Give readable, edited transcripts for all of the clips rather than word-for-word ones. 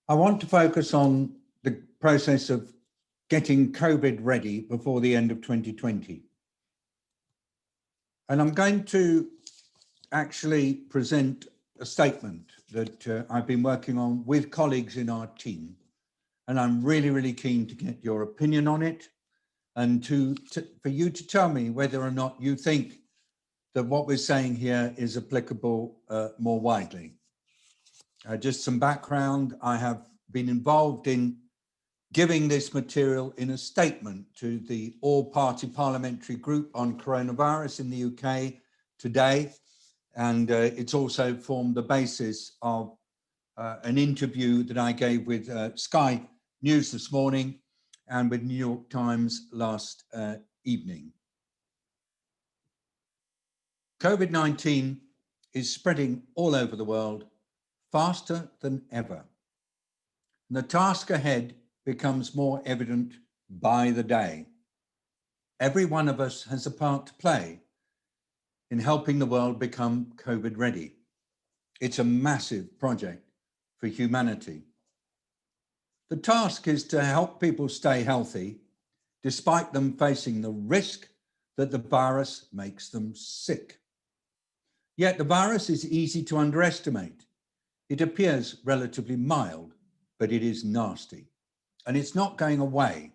I want to focus on the process of getting COVID ready before the end of 2020. And I'm going to actually present a statement that I've been working on with colleagues in our team. And I'm really keen to get your opinion on it and for you to tell me whether or not you think that what we're saying here is applicable more widely. Just some background, I have been involved in giving this material in a statement to the all-party parliamentary group on coronavirus in the UK today. And it's also formed the basis of an interview that I gave with Sky News this morning and with New York Times last evening. COVID-19 is spreading all over the world faster than ever. And the task ahead becomes more evident by the day. Every one of us has a part to play in helping the world become COVID ready. It's a massive project for humanity. The task is to help people stay healthy despite them facing the risk that the virus makes them sick. Yet the virus is easy to underestimate. It appears relatively mild, but it is nasty. And it's not going away.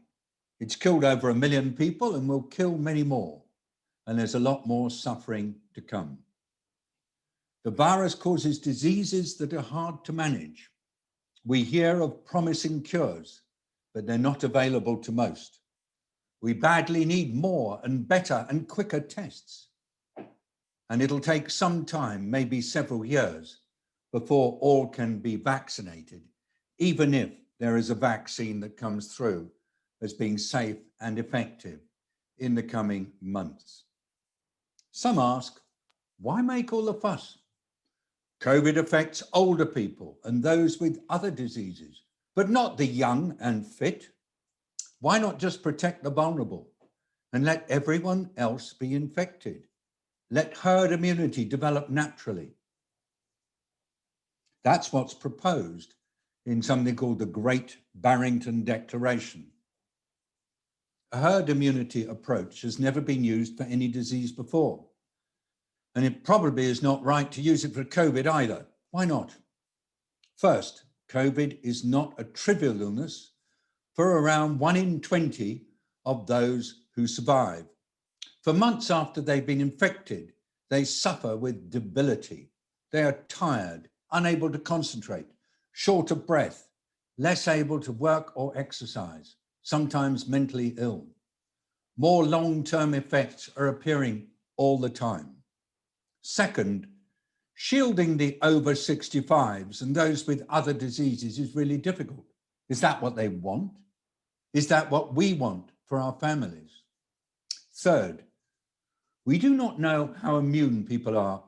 It's killed over 1 million people and will kill many more. And there's a lot more suffering to come. The virus causes diseases that are hard to manage. We hear of promising cures, but they're not available to most. We badly need more and better and quicker tests. And it'll take some time, maybe several years, before all can be vaccinated, even if there is a vaccine that comes through as being safe and effective in the coming months. Some ask, why make all the fuss? COVID affects older people and those with other diseases, but not the young and fit. Why not just protect the vulnerable and let everyone else be infected? Let herd immunity develop naturally. That's what's proposed in something called the Great Barrington Declaration. A herd immunity approach has never been used for any disease before. And it probably is not right to use it for COVID either. Why not? First, COVID is not a trivial illness for around 1 in 20 of those who survive. For months after they've been infected, they suffer with debility. They are tired, unable to concentrate, short of breath, less able to work or exercise, sometimes mentally ill. More long-term effects are appearing all the time. Second, shielding the over 65s and those with other diseases is really difficult. Is that what they want? Is that what we want for our families? Third, we do not know how immune people are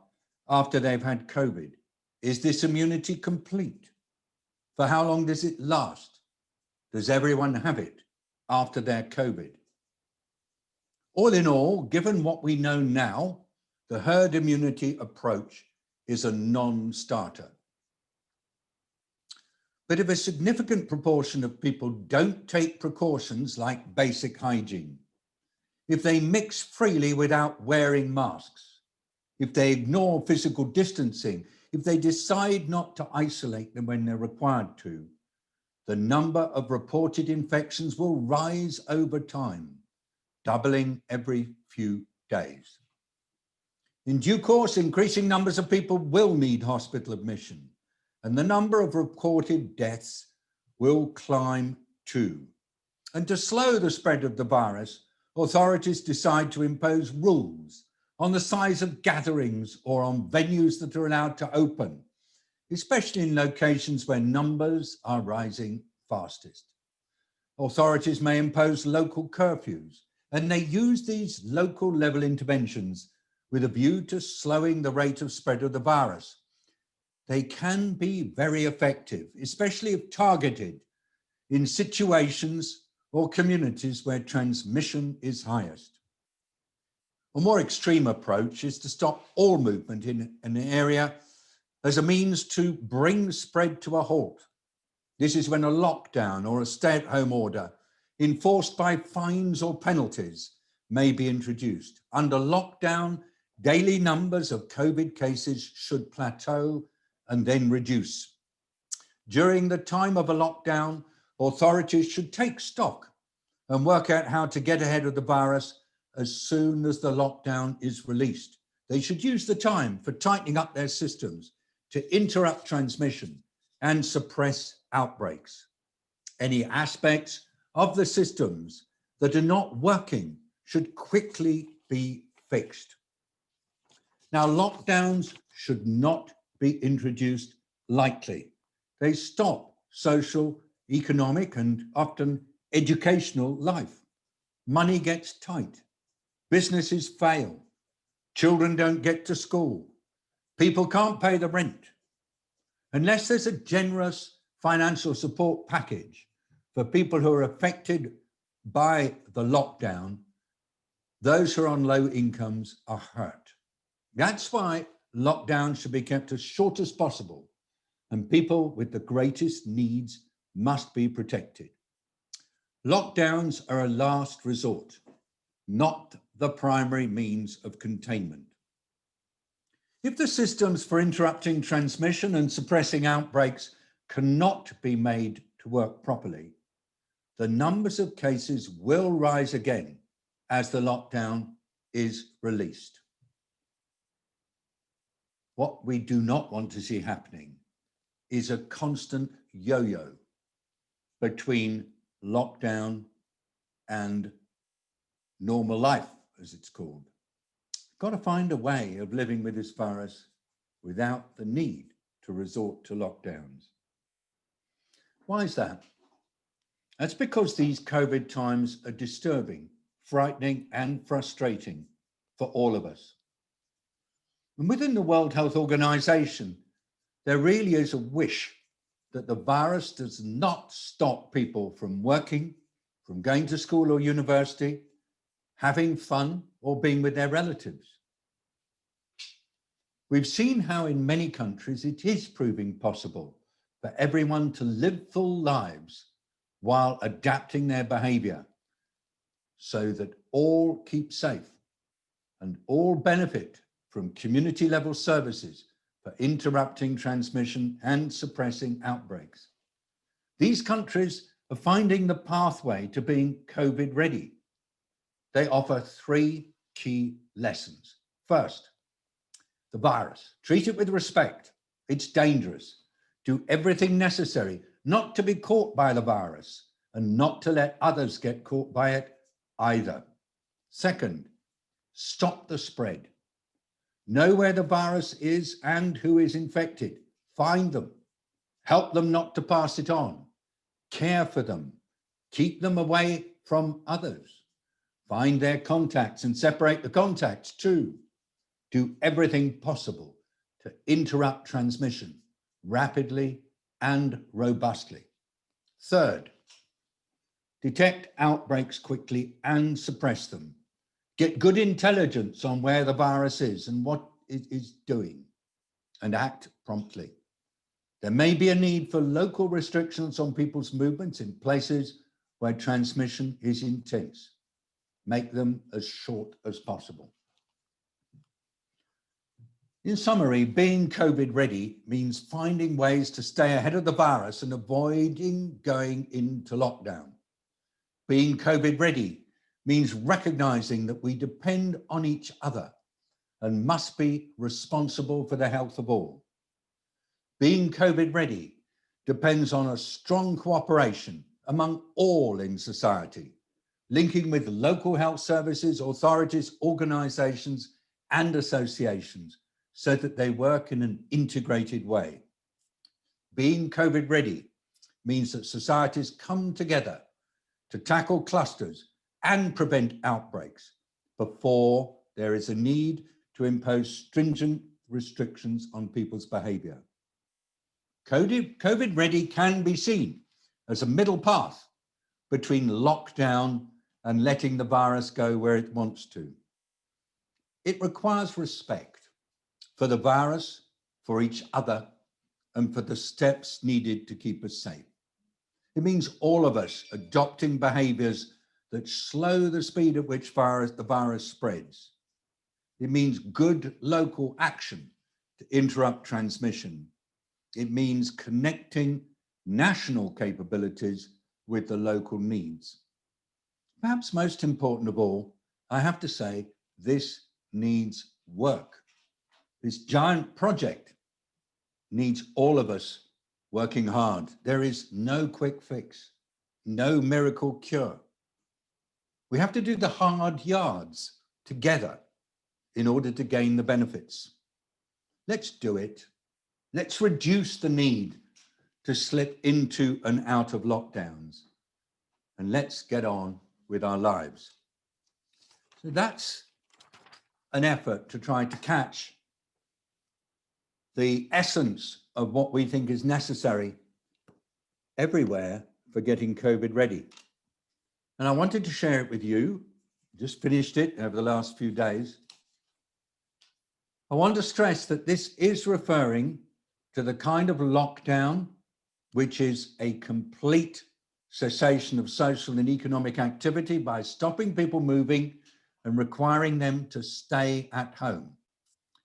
after they've had COVID. Is this immunity complete? For how long does it last? Does everyone have it after their COVID? All in all, given what we know now, the herd immunity approach is a non-starter. But if a significant proportion of people don't take precautions like basic hygiene, if they mix freely without wearing masks, if they ignore physical distancing, if they decide not to isolate them when they're required to, the number of reported infections will rise over time, doubling every few days. In due course, increasing numbers of people will need hospital admission, and the number of reported deaths will climb too. And to slow the spread of the virus, authorities decide to impose rules on the size of gatherings or on venues that are allowed to open, especially in locations where numbers are rising fastest. Authorities may impose local curfews, and they use these local level interventions with a view to slowing the rate of spread of the virus. They can be very effective, especially if targeted in situations or communities where transmission is highest. A more extreme approach is to stop all movement in an area as a means to bring spread to a halt. This is when a lockdown or a stay-at-home order enforced by fines or penalties may be introduced. Under lockdown, daily numbers of COVID cases should plateau and then reduce. During the time of a lockdown, authorities should take stock and work out how to get ahead of the virus as soon as the lockdown is released. They should use the time for tightening up their systems to interrupt transmission and suppress outbreaks. Any aspects of the systems that are not working should quickly be fixed. Now, lockdowns should not be introduced lightly. They stop social, economic, and often educational life. Money gets tight. Businesses fail. Children don't get to school. People can't pay the rent. Unless there's a generous financial support package for people who are affected by the lockdown, those who are on low incomes are hurt. That's why lockdown should be kept as short as possible, and people with the greatest needs must be protected. Lockdowns are a last resort, not the primary means of containment. If the systems for interrupting transmission and suppressing outbreaks cannot be made to work properly, the numbers of cases will rise again as the lockdown is released. What we do not want to see happening is a constant yo-yo between lockdown and normal life, as it's called. Got to find a way of living with this virus without the need to resort to lockdowns. Why is that? That's because these COVID times are disturbing, frightening, and frustrating for all of us. And within the World Health Organization, there really is a wish that the virus does not stop people from working, from going to school or university, having fun, or being with their relatives. We've seen how in many countries it is proving possible for everyone to live full lives while adapting their behavior so that all keep safe and all benefit from community level services for interrupting transmission and suppressing outbreaks. These countries are finding the pathway to being COVID ready. They offer 3 key lessons. First, the virus. Treat it with respect. It's dangerous. Do everything necessary not to be caught by the virus and not to let others get caught by it either. Second, stop the spread. Know where the virus is and who is infected. Find them. Help them not to pass it on. Care for them. Keep them away from others. Find their contacts and separate the contacts too. Do everything possible to interrupt transmission rapidly and robustly. Third, detect outbreaks quickly and suppress them. Get good intelligence on where the virus is and what it is doing, and act promptly. There may be a need for local restrictions on people's movements in places where transmission is intense. Make them as short as possible. In summary, being COVID ready means finding ways to stay ahead of the virus and avoiding going into lockdown. Being COVID ready means recognizing that we depend on each other and must be responsible for the health of all. Being COVID ready depends on a strong cooperation among all in society, linking with local health services, authorities, organizations, and associations so that they work in an integrated way. Being COVID ready means that societies come together to tackle clusters and prevent outbreaks before there is a need to impose stringent restrictions on people's behavior. COVID ready can be seen as a middle path between lockdown and letting the virus go where it wants to. It requires respect for the virus, for each other, and for the steps needed to keep us safe. It means all of us adopting behaviors that slow the speed at which the virus spreads. It means good local action to interrupt transmission. It means connecting national capabilities with the local needs. Perhaps most important of all, I have to say, this needs work. This giant project needs all of us working hard. There is no quick fix, no miracle cure. We have to do the hard yards together in order to gain the benefits. Let's do it. Let's reduce the need to slip into and out of lockdowns. And let's get on with our lives. So that's an effort to try to catch the essence of what we think is necessary everywhere for getting COVID ready. And I wanted to share it with you. Just finished it over the last few days. I want to stress that this is referring to the kind of lockdown which is a complete cessation of social and economic activity by stopping people moving and requiring them to stay at home.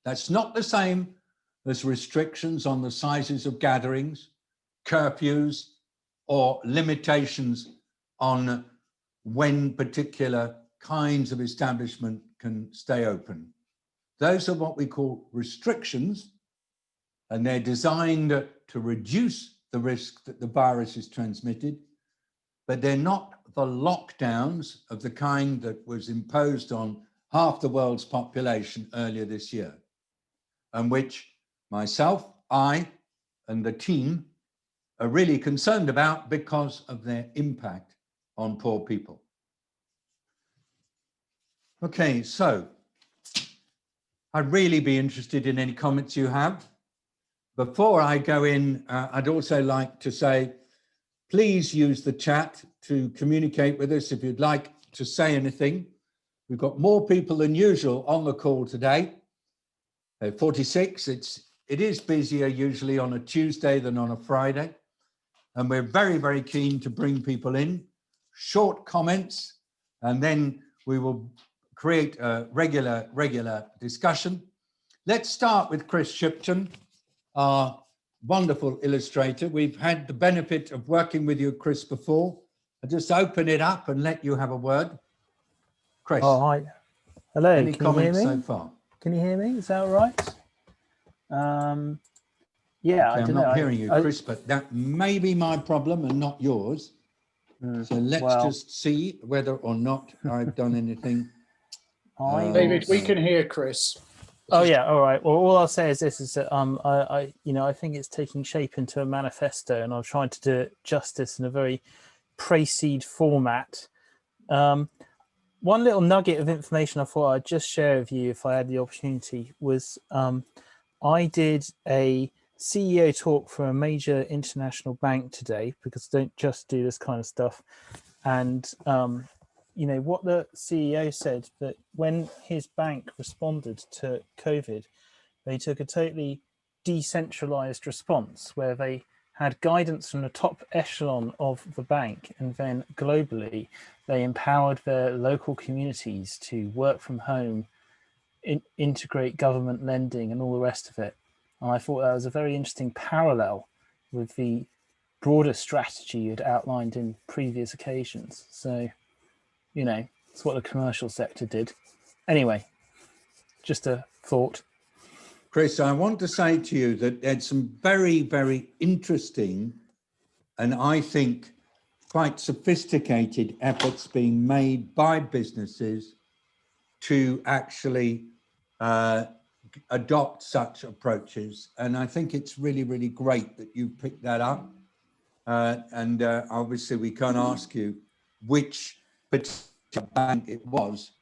That's not the same as restrictions on the sizes of gatherings, curfews, or limitations on when particular kinds of establishment can stay open. Those are what we call restrictions, and they're designed to reduce the risk that the virus is transmitted, but they're not the lockdowns of the kind that was imposed on half the world's population earlier this year, and which myself, I, and the team are really concerned about because of their impact on poor people. Okay, so I'd really be interested in any comments you have. Before I go in, I'd also like to say, please use the chat to communicate with us if you'd like to say anything. We've got more people than usual on the call today. 46, it is busier usually on a Tuesday than on a Friday. And we're very, very keen to bring people in, short comments, and then we will create a regular discussion. Let's start with Chris Shipton, our wonderful illustrator. We've had the benefit of working with you, Chris, before. I'll just open it up and let you have a word. Chris. Oh, hi. Hello, Any comments so far? Can you hear me? Is that all right? Yeah, okay, I don't know. I'm not know. hearing you, Chris, but that may be my problem and not yours. So let's just see whether or not I've done anything. David, we can hear Chris. Oh yeah, all right. Well, all I'll say is this: is that I think it's taking shape into a manifesto, and I'm trying to do it justice in a very pre-seed format. One little nugget of information I thought I'd just share with you, if I had the opportunity, was I did a CEO talk for a major international bank today, because I don't just do this kind of stuff, and you know what the CEO said, that when his bank responded to COVID, they took a totally decentralized response where they had guidance from the top echelon of the bank, and then globally they empowered their local communities to work from home, integrate government lending and all the rest of it. And I thought that was a very interesting parallel with the broader strategy you'd outlined in previous occasions. So, you know, it's what the commercial sector did. Anyway, just a thought. Chris, I want to say to you that there's some very, very interesting and I think quite sophisticated efforts being made by businesses to actually adopt such approaches. And I think it's really, really great that you picked that up. And obviously we can't ask you which particular bank it was.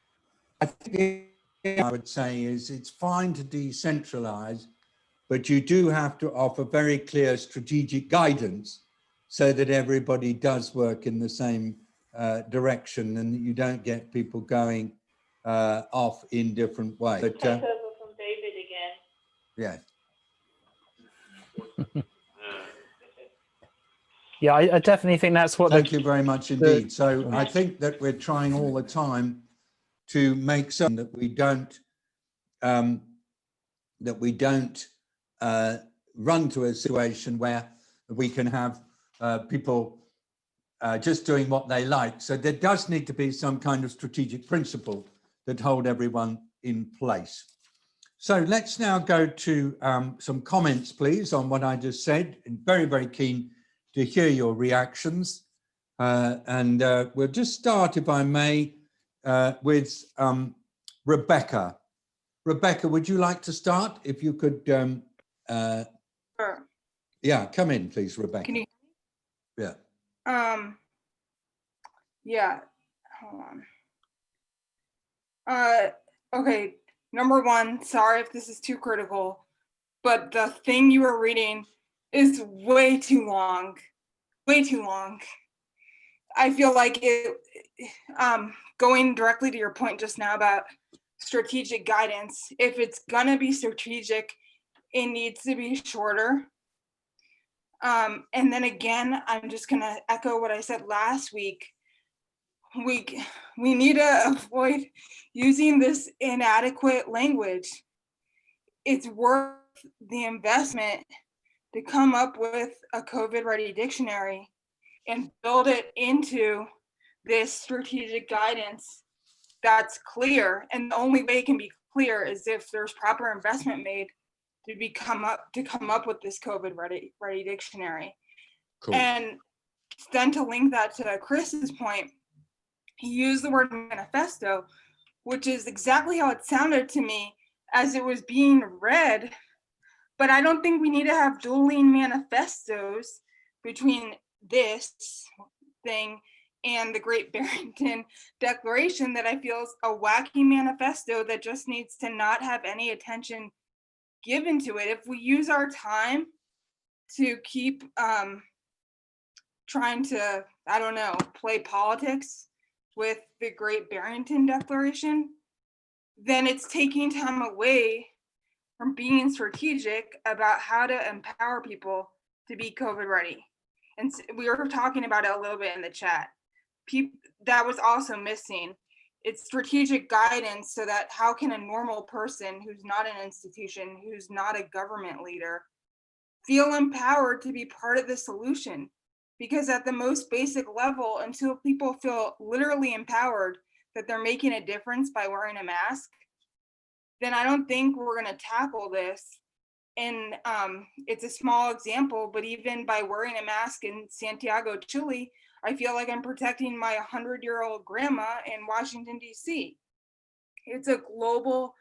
I think I would say is it's fine to decentralize, but you do have to offer very clear strategic guidance so that everybody does work in the same direction and that you don't get people going off in different ways. But, take over from David again. Yeah. Yeah, I definitely think that's what. Thank you very much indeed. So I think that we're trying all the time to make certain that we don't run to a situation where we can have people just doing what they like. So there does need to be some kind of strategic principle that hold everyone in place. So let's now go to some comments, please, on what I just said. And very, very keen to hear your reactions. And we'll just start, if I may, with Rebecca. Rebecca, would you like to start? If you could, Sure. yeah, come in, please, Rebecca. Can you? Yeah. Yeah. Hold on. Okay. Number one, sorry if this is too critical, but the thing you were reading is way too long. Way too long. I feel like it. Going directly to your point just now about strategic guidance. If it's gonna be strategic, it needs to be shorter. And then again, I'm just gonna echo what I said last week. We need to avoid using this inadequate language. It's worth the investment to come up with a COVID-ready dictionary and build it into this strategic guidance that's clear. And the only way it can be clear is if there's proper investment made to come up with this COVID-ready dictionary. Cool. And then to link that to Chris's point, he used the word manifesto, which is exactly how it sounded to me as it was being read. But I don't think we need to have dueling manifestos between this thing and the Great Barrington Declaration that I feel is a wacky manifesto that just needs to not have any attention given to it. If we use our time to keep trying to, I don't know, play politics with the Great Barrington Declaration, then it's taking time away from being strategic about how to empower people to be COVID ready. And we were talking about it a little bit in the chat. That was also missing. It's strategic guidance so that how can a normal person who's not an institution, who's not a government leader, feel empowered to be part of the solution? Because at the most basic level, until people feel literally empowered that they're making a difference by wearing a mask, then I don't think we're going to tackle this. And it's a small example, but even by wearing a mask in Santiago, Chile, I feel like I'm protecting my 100-year-old grandma in Washington, D.C. It's a global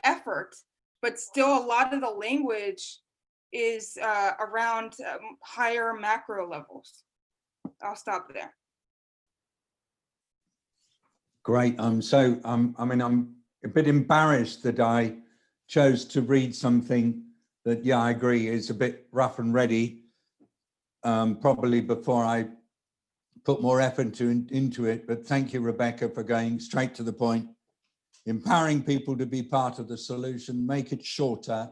effort, but still a lot of the language is around higher macro levels. I'll stop there. Great. I'm a bit embarrassed that I chose to read something that, yeah, I agree, is a bit rough and ready, probably before I put more effort into it. But thank you, Rebecca, for going straight to the point, empowering people to be part of the solution, make it shorter,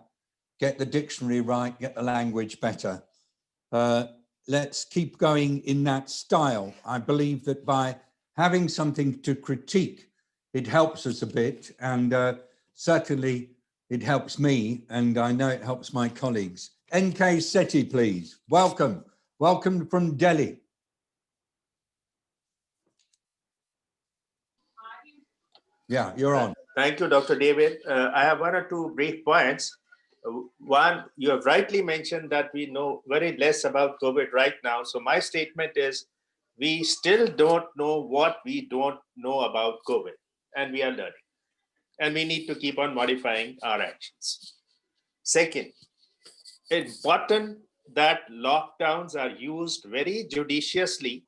get the dictionary right, get the language better. Let's keep going in that style. I believe that by having something to critique, it helps us a bit, and certainly it helps me, and I know it helps my colleagues. NK Sethi, please. Welcome. Welcome from Delhi. Yeah, you're on. Thank you, Dr. David. I have one or two brief points. One, you have rightly mentioned that we know very less about COVID right now. So my statement is, we still don't know what we don't know about COVID, and we are learning. And we need to keep on modifying our actions. Second, important that lockdowns are used very judiciously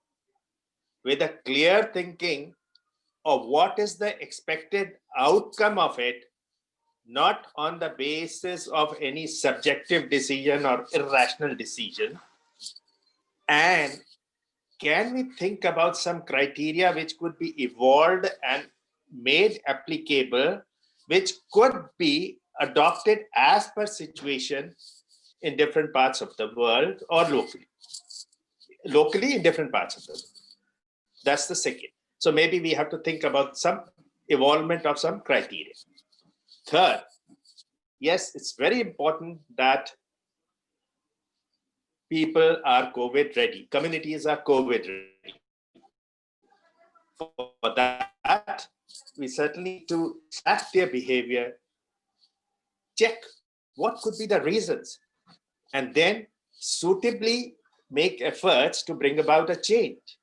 with a clear thinking of what is the expected outcome of it, not on the basis of any subjective decision or irrational decision. And can we think about some criteria which could be evolved and made applicable, which could be adopted as per situation in different parts of the world or locally? locally in different parts of the world. That's the second. So maybe we have to think about some evolvement of some criteria. Third, yes, it's very important that people are COVID ready. Communities are COVID ready. For that, we certainly need to track their behavior, check what could be the reasons, and then suitably make efforts to bring about a change.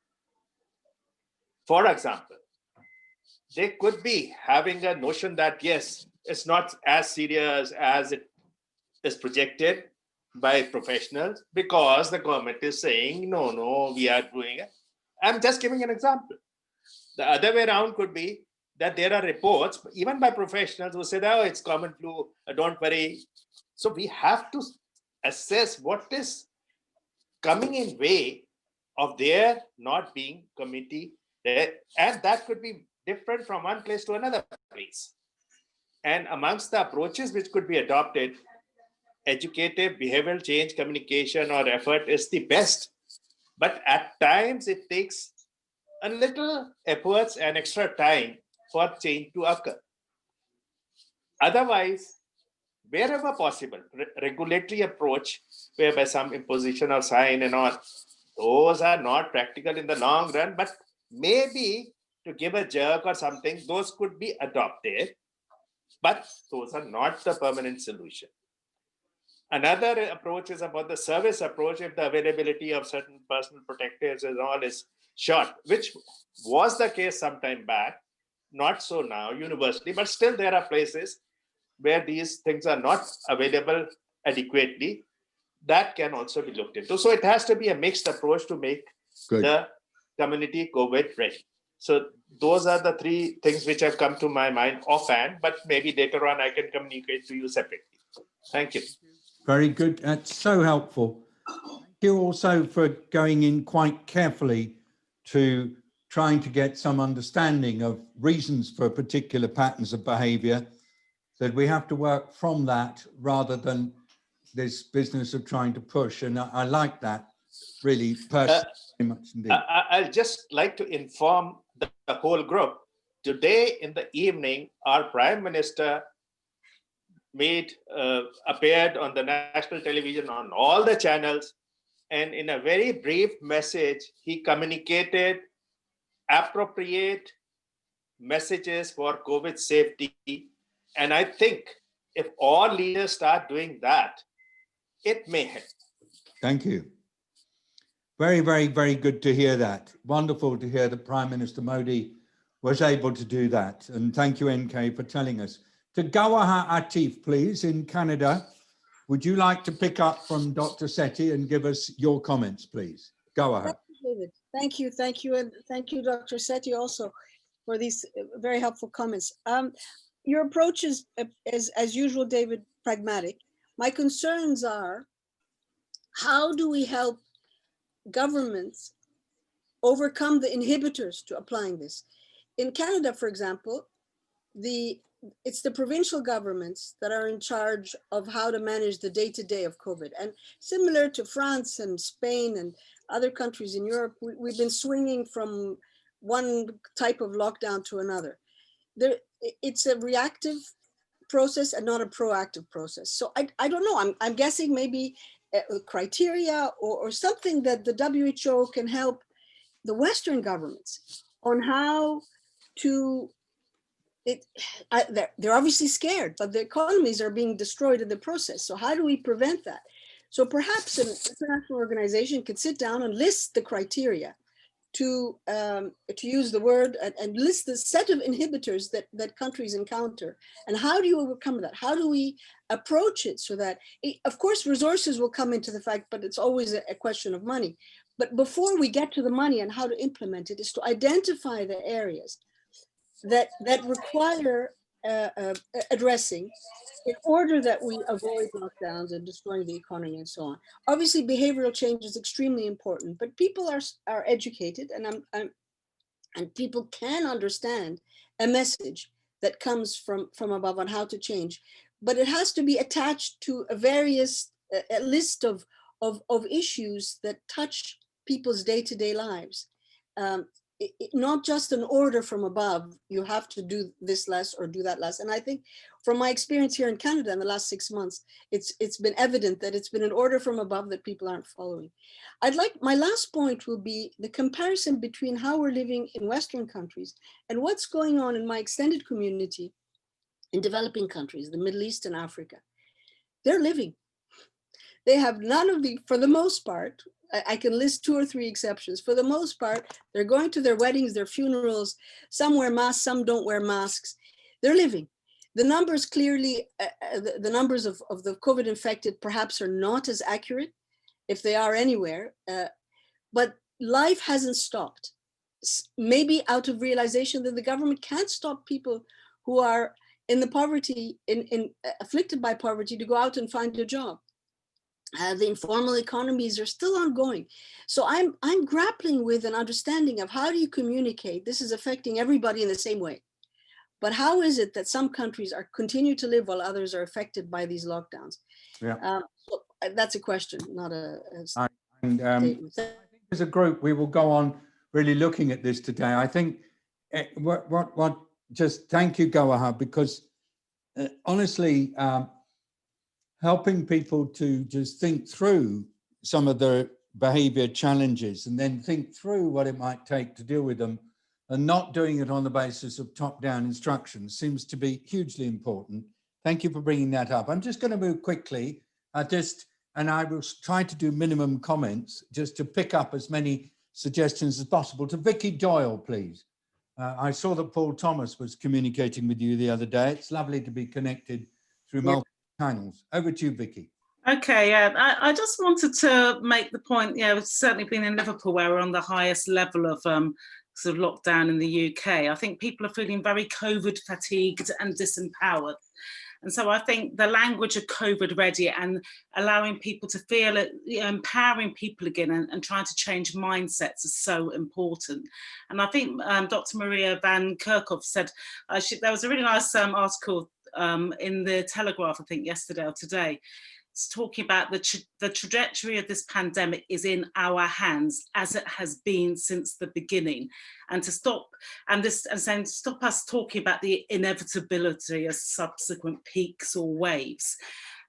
For example, they could be having a notion that, yes, it's not as serious as it is projected by professionals because the government is saying, no, we are doing it. I'm just giving an example. The other way around could be that there are reports, even by professionals, who said, oh, it's common flu, don't worry. So we have to assess what is coming in way of their not being committee there, and that could be different from one place to another place. And amongst the approaches which could be adopted, educative behavioral change communication or effort is the best, but at times it takes a little efforts and extra time for change to occur. Otherwise, wherever possible, regulatory approach whereby some imposition of sign and all, those are not practical in the long run, but maybe to give a jerk or something, those could be adopted, but those are not the permanent solution. Another approach is about the service approach. If the availability of certain personal protectives and all is short, which was the case some time back, not so now universally, but still there are places where these things are not available adequately, that can also be looked into. So it has to be a mixed approach to make the community COVID ready. So those are the three things which have come to my mind offhand, but maybe later on I can communicate to you separately. Thank you. Very good. That's so helpful. Thank you also for going in quite carefully to trying to get some understanding of reasons for particular patterns of behavior, that we have to work from that rather than this business of trying to push. And I like that really personally very much indeed. I'll just like to inform the whole group. Today in the evening, our Prime Minister appeared on the national television on all the channels, and in a very brief message, he communicated appropriate messages for COVID safety. And I think if all leaders start doing that, it may help. Thank you. Very, very, very good to hear that. Wonderful to hear that Prime Minister Modi was able to do that. And thank you, NK, for telling us. To Gawaha Atif, please, in Canada. Would you like to pick up from Dr. Sethi and give us your comments, please? Gawaha. Thank you, David. Thank you, and thank you, Dr. Sethi, also for these very helpful comments. Your approach is, as usual, David, pragmatic. My concerns are, how do we help governments overcome the inhibitors to applying this? In Canada, for example, it's the provincial governments that are in charge of how to manage the day-to-day of COVID. And similar to France and Spain and other countries in Europe, we've been swinging from one type of lockdown to another. It's a reactive process and not a proactive process. So I don't know, I'm guessing maybe criteria or something that the WHO can help the Western governments on how to, they're obviously scared, but the economies are being destroyed in the process. So how do we prevent that? So perhaps an international organization could sit down and list the criteria to use the word and list the set of inhibitors that countries encounter. And how do you overcome that? How do we approach it so that, of course, resources will come into the fact, but it's always a question of money. But before we get to the money and how to implement it, is to identify the areas that require addressing in order that we avoid lockdowns and destroying the economy and so on. Obviously, behavioral change is extremely important, but people are educated, and people can understand a message that comes from above on how to change. But it has to be attached to a list of issues that touch people's day-to-day lives. Not just an order from above, you have to do this less or do that less. And I think from my experience here in Canada in the last 6 months, it's been evident that it's been an order from above that people aren't following. My last point will be the comparison between how we're living in Western countries and what's going on in my extended community in developing countries, the Middle East and Africa. They're living. They have none of the, for the most part, I can list 2 or 3 exceptions. For the most part, they're going to their weddings, their funerals. Some wear masks, some don't wear masks. They're living. The numbers clearly, the numbers of the COVID infected perhaps are not as accurate, if they are anywhere, but life hasn't stopped. Maybe out of realization that the government can't stop people who are in the poverty, afflicted by poverty, to go out and find a job. The informal economies are still ongoing. So I'm grappling with an understanding of how do you communicate? This is affecting everybody in the same way. But how is it that some countries continue to live while others are affected by these lockdowns? Yeah. So that's a question, not a And I think as a group, we will go on really looking at this today. I think just thank you, Goaha, because honestly, helping people to just think through some of their behavior challenges and then think through what it might take to deal with them, and not doing it on the basis of top-down instructions seems to be hugely important. Thank you for bringing that up. I'm just going to move quickly, and I will try to do minimum comments just to pick up as many suggestions as possible. To Vicky Doyle, please. I saw that Paul Thomas was communicating with you the other day. It's lovely to be connected through multiple channels. Over to you, Vicky. Okay, yeah, I just wanted to make the point, we've certainly been in Liverpool where we're on the highest level of sort of lockdown in the UK. I think people are feeling very COVID fatigued and disempowered. And so I think the language of COVID ready and allowing people to feel it, empowering people again and trying to change mindsets is so important. And I think Dr. Maria Van Kerkhove said, there was a really nice article in the Telegraph, I think yesterday or today. It's talking about the trajectory of this pandemic is in our hands, as it has been since the beginning, and to stop stop us talking about the inevitability of subsequent peaks or waves.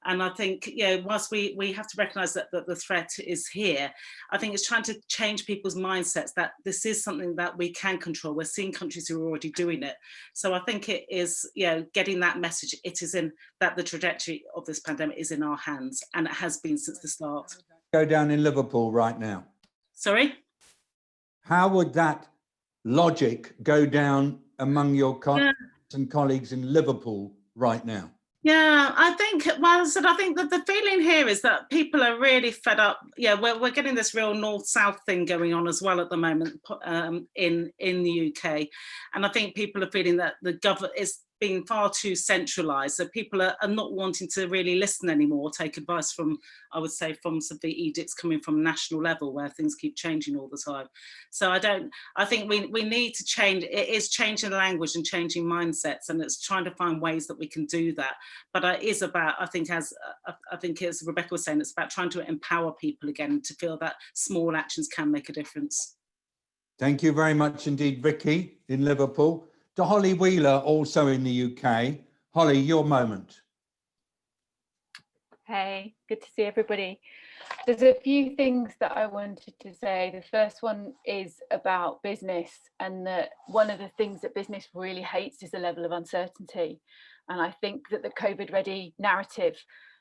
And I think, whilst we have to recognise that the threat is here, I think it's trying to change people's mindsets that this is something that we can control. We're seeing countries who are already doing it. So I think it is, getting that message, it is in that the trajectory of this pandemic is in our hands, and it has been since the start. Go down in Liverpool right now. Sorry? How would that logic go down among your colleagues in Liverpool right now? Yeah, I think that the feeling here is that people are really fed up. Yeah, we're getting this real north-south thing going on as well at the moment in the UK. And I think people are feeling that the government is being far too centralised. So people are not wanting to really listen anymore, take advice from, I would say, from some of the edicts coming from national level where things keep changing all the time. So I think we need to change. It is changing the language and changing mindsets, and it's trying to find ways that we can do that. But it is about, I think as Rebecca was saying, it's about trying to empower people again to feel that small actions can make a difference. Thank you very much indeed, Vicky, in Liverpool. To Holly Wheeler, also in the UK. Holly, your moment. Hey, good to see everybody. There's a few things that I wanted to say. The first one is about business, and that one of the things that business really hates is the level of uncertainty. And I think that the COVID ready narrative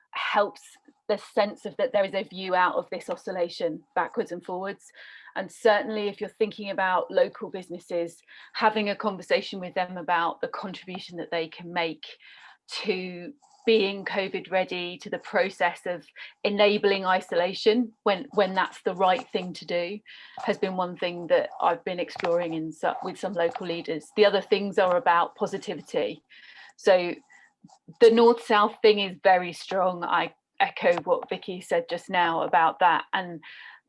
helps the sense of that there is a view out of this oscillation backwards and forwards. And certainly if you're thinking about local businesses, having a conversation with them about the contribution that they can make to being COVID ready, to the process of enabling isolation when that's the right thing to do, has been one thing that I've been exploring with some local leaders. The other things are about positivity. So the north-south thing is very strong. I echo what Vicky said just now about that, and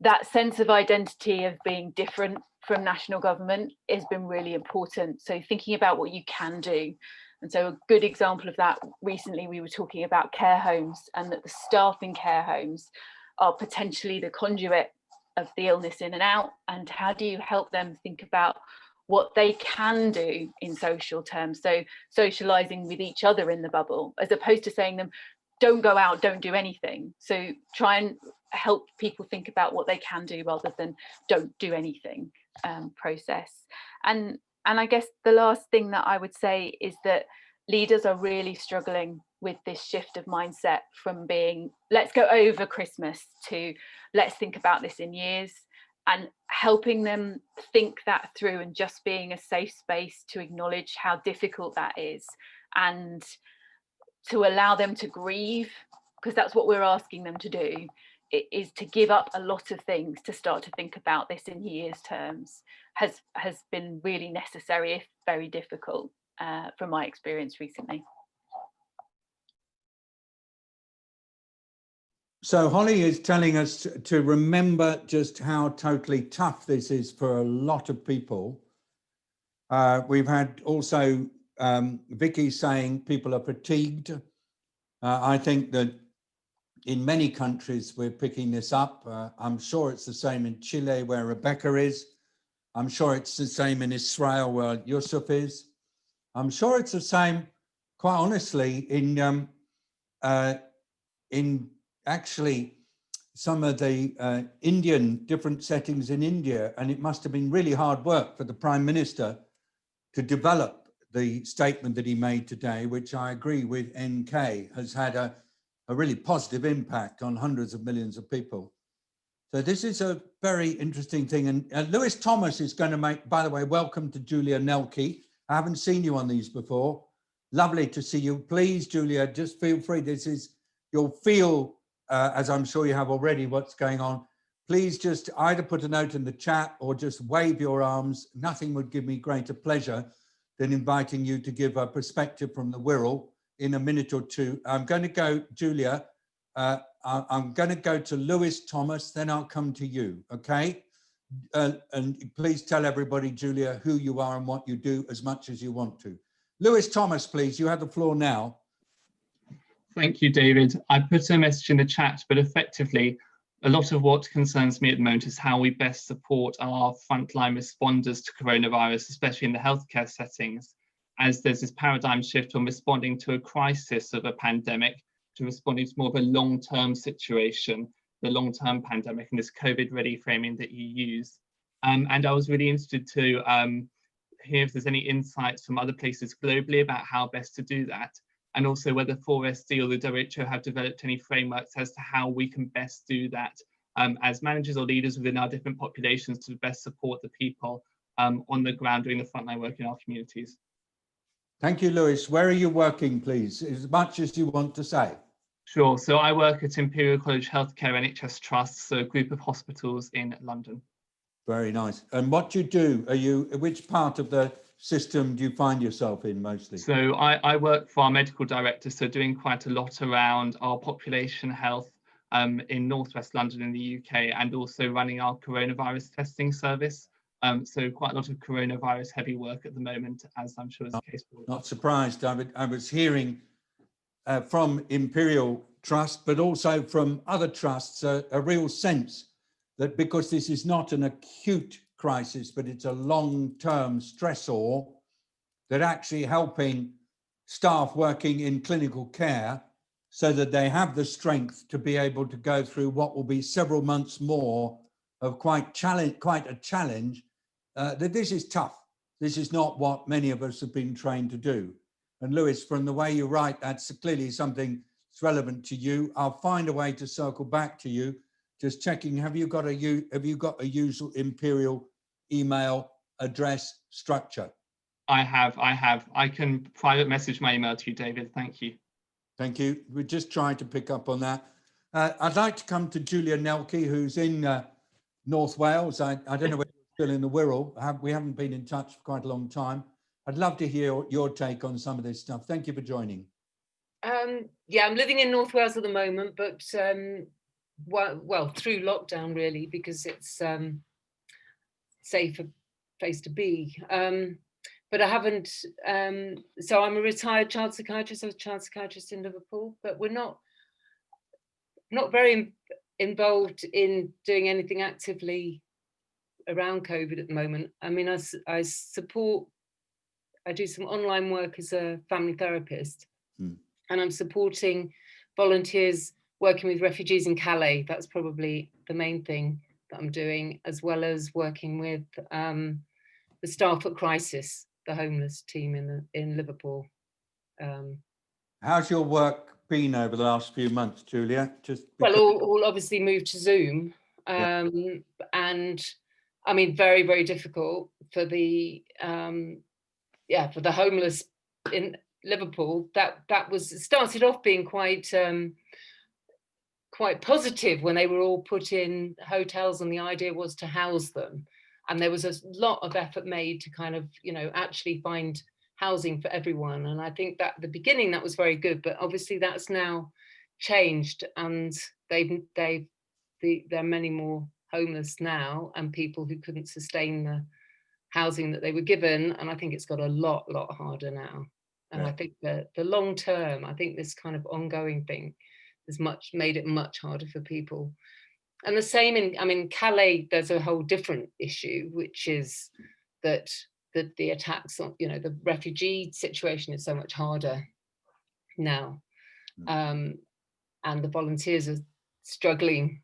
that sense of identity of being different from national government has been really important. So thinking about what you can do. And so a good example of that, recently we were talking about care homes, and that the staff in care homes are potentially the conduit the illness in and out, and how do you help them think about what they can do in social terms, so socializing with each other in the bubble, as opposed to saying them don't go out, don't do anything. So try and help people think about what they can do rather than don't do anything process. And I guess the last thing that I would say is that leaders are really struggling with this shift of mindset from being let's go over Christmas to let's think about this in years, and helping them think that through and just being a safe space to acknowledge how difficult that is and to allow them to grieve, because that's what we're asking them to do, is to give up a lot of things to start to think about this in years terms has been really necessary, if very difficult, from my experience recently. So Holly is telling us to remember just how totally tough this is for a lot of people. We've had also Vicky saying people are fatigued. I think that in many countries we're picking this up. I'm sure it's the same in Chile where Rebecca is. I'm sure it's the same in Israel where Yusuf is. I'm sure it's the same, quite honestly, in actually some of the Indian different settings in India, and it must have been really hard work for the Prime Minister to develop the statement that he made today, which I agree with NK, has had a really positive impact on hundreds of millions of people. So this is a very interesting thing. And Lewis Thomas is going to make, by the way, welcome to Julia Nelke. I haven't seen you on these before. Lovely to see you. Please, Julia, just feel free. This is, you'll feel, as I'm sure you have already, what's going on. Please just either put a note in the chat or just wave your arms. Nothing would give me greater pleasure than inviting you to give a perspective from the Wirral in a minute or two. I'm going to go, Julia, I'm going to go to Lewis Thomas, then I'll come to you, okay? And please tell everybody, Julia, who you are and what you do as much as you want to. Lewis Thomas, please, you have the floor now. Thank you, David. I put a message in the chat, but effectively, a lot of what concerns me at the moment is how we best support our frontline responders to coronavirus, especially in the healthcare settings, as there's this paradigm shift from responding to a crisis of a pandemic to responding to more of a long-term situation, the long-term pandemic, and this COVID-ready framing that you use. And I was really interested to hear if there's any insights from other places globally about how best to do that, and also whether 4SD or the WHO have developed any frameworks as to how we can best do that as managers or leaders within our different populations to best support the people on the ground doing the frontline work in our communities. Thank you, Lewis. Where are you working, please? As much as you want to say. Sure. So I work at Imperial College Healthcare NHS Trust, so a group of hospitals in London. Very nice. And what do you do? Are you, which part of the system do you find yourself in mostly? So I work for our medical director, so doing quite a lot around our population health in Northwest London in the UK, and also running our coronavirus testing service. So quite a lot of coronavirus heavy work at the moment, as I'm sure is the case. Not surprised. I was hearing from Imperial Trust, but also from other trusts, a real sense that because this is not an acute crisis, but it's a long-term stressor, that actually helping staff working in clinical care so that they have the strength to be able to go through what will be several months more of quite a challenge, that this is tough. This is not what many of us have been trained to do. And Lewis, from the way you write, that's clearly something that's relevant to you. I'll find a way to circle back to you. Just checking, have you got a usual Imperial email address structure? I have. I can private message my email to you, David. Thank you. Thank you. We're just trying to pick up on that. I'd like to come to Julia Nelke, who's in North Wales. I don't know whether you're still in the Wirral. We haven't been in touch for quite a long time. I'd love to hear your take on some of this stuff. Thank you for joining. Yeah, I'm living in North Wales at the moment, but well, through lockdown really, because it's safer place to be. But I haven't, so I'm a retired child psychiatrist. I was a child psychiatrist in Liverpool, but we're not very involved in doing anything actively around COVID at the moment. I mean, I do some online work as a family therapist, and I'm supporting volunteers working with refugees in Calais. That's probably the main thing that I'm doing, as well as working with the staff at Crisis, the homeless team in Liverpool. How's your work been over the last few months, Julia? Well, all obviously moved to Zoom, and I mean, very, very difficult for the for the homeless in Liverpool. That started off being quite positive when they were all put in hotels, and the idea was to house them, and there was a lot of effort made to kind of, you know, actually find housing for everyone. And I think that at the beginning that was very good, but obviously that's now changed, and there are many more homeless now and people who couldn't sustain the housing that they were given. And I think it's got a lot harder now. And I think that the long term, I think this kind of ongoing thing has made it much harder for people. And the same in Calais, there's a whole different issue, which is that the attacks on, you know, the refugee situation is so much harder now. And the volunteers are struggling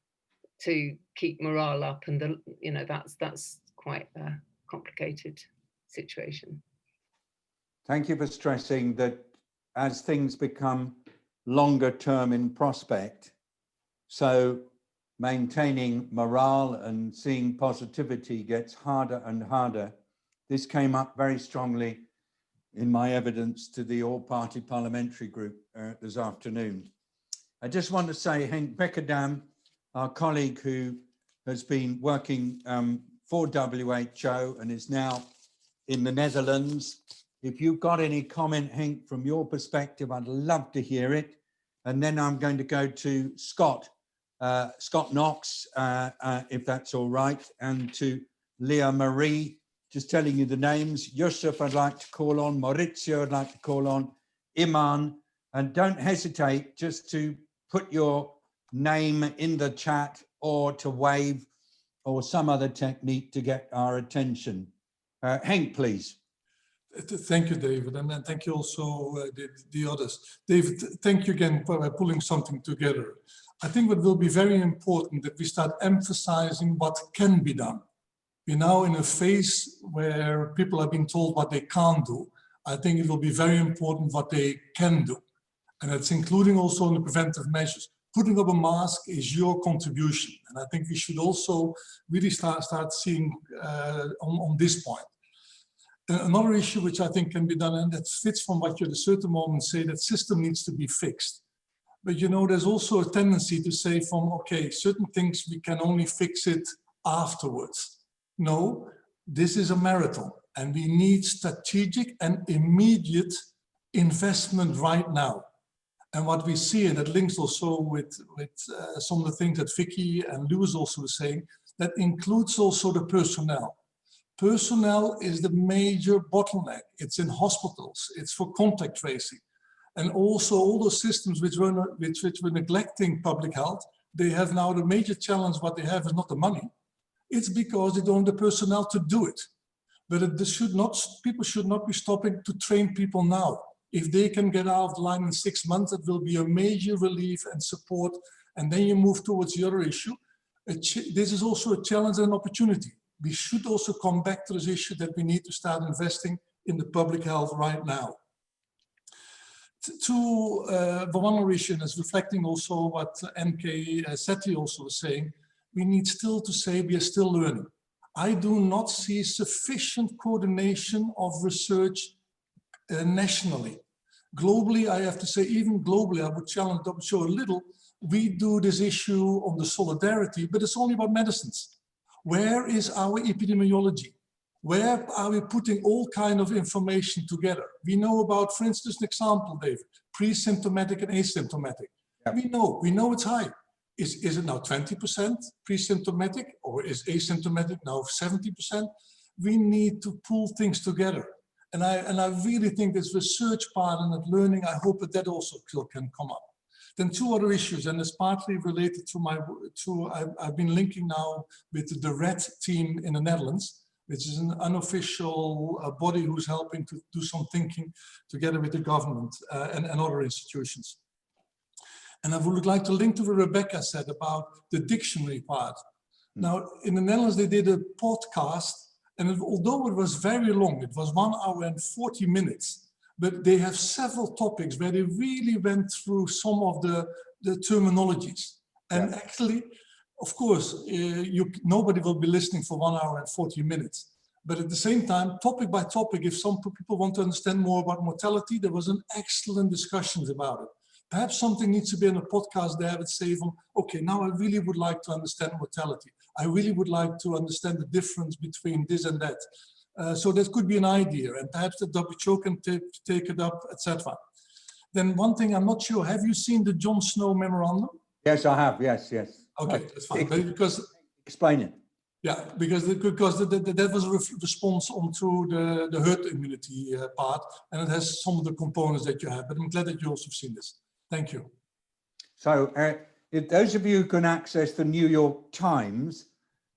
to keep morale up, and that's quite a complicated situation. Thank you for stressing that as things become longer term in prospect, so maintaining morale and seeing positivity gets harder and harder. This came up very strongly in my evidence to the all-party parliamentary group this afternoon. I just want to say, Henk Bekkerdam, our colleague who has been working for WHO and is now in the Netherlands. If you've got any comment, Henk, from your perspective, I'd love to hear it. And then I'm going to go to Scott Knox, if that's all right, and to Leah Marie, just telling you the names. Yusuf, I'd like to call on. Maurizio, I'd like to call on. Iman, and don't hesitate just to put your name in the chat or to wave or some other technique to get our attention. Henk, please. Thank you, David, and then thank you also the others. David, thank you again for pulling something together. I think it will be very important that we start emphasizing what can be done. We're now in a phase where people are being told what they can't do. I think it will be very important what they can do. And it's including also in the preventive measures. Putting up a mask is your contribution. And I think we should also really start seeing on this point. Another issue which I think can be done, and that fits from what you at a certain moment say, that system needs to be fixed. But you know, there's also a tendency to say okay, certain things we can only fix it afterwards. No, this is a marathon, and we need strategic and immediate investment right now. And what we see, and that links also with some of the things that Vicky and Lewis also were saying, that includes also the personnel. Personnel is the major bottleneck. It's in hospitals, it's for contact tracing. And also all those systems which were neglecting public health, they have now the major challenge. What they have is not the money. It's because they don't have the personnel to do it. But people should not be stopping to train people now. If they can get out of the line in 6 months, it will be a major relief and support. And then you move towards the other issue. This is also a challenge and an opportunity. We should also come back to this issue that we need to start investing in the public health right now. The one more issue is reflecting also what NK Seti also was saying. We need still to say we are still learning. I do not see sufficient coordination of research nationally. Globally, I have to say, even globally, I would challenge WHO a little. We do this issue on the solidarity, but it's only about medicines. Where is our epidemiology? Where are we putting all kind of information together? We know about, for instance, an example, David, pre-symptomatic and asymptomatic. Yeah. We know it's high. Is it now 20% pre-symptomatic, or is asymptomatic now 70%? We need to pull things together. And I really think this research part and that learning, I hope that also can come up. Then two other issues, and it's partly related to I've been linking now with the RED team in the Netherlands, which is an unofficial body who's helping to do some thinking together with the government and other institutions. And I would like to link to what Rebecca said about the dictionary part. Now, in the Netherlands, they did a podcast, and although it was very long, it was 1 hour and 40 minutes, but they have several topics where they really went through some of the terminologies. And actually, of course, nobody will be listening for 1 hour and 40 minutes. But at the same time, topic by topic, if some people want to understand more about mortality, there was an excellent discussions about it. Perhaps something needs to be in a podcast there that say, okay, now I really would like to understand mortality. I really would like to understand the difference between this and that. So that could be an idea, and perhaps the WHO can take it up, etc. Then one thing I'm not sure, have you seen the Jon Snow memorandum? Yes, I have. Yes. Okay, that's fine. Because explain it. Yeah, because that was a response onto the herd immunity part, and it has some of the components that you have. But I'm glad that you also have seen this. Thank you. So if those of you who can access the New York Times,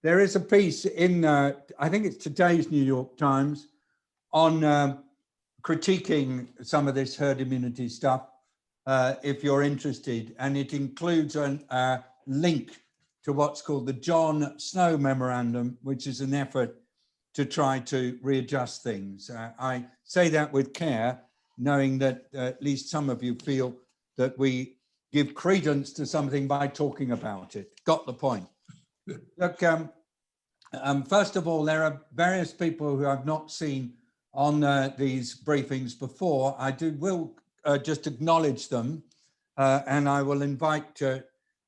there is a piece in, I think it's today's New York Times, on critiquing some of this herd immunity stuff, if you're interested. And it includes a link to what's called the Jon Snow Memorandum, which is an effort to try to readjust things. I say that with care, knowing that at least some of you feel that we give credence to something by talking about it. Got the point. Look, first of all, there are various people who I've not seen on these briefings before. I will just acknowledge them, and I will invite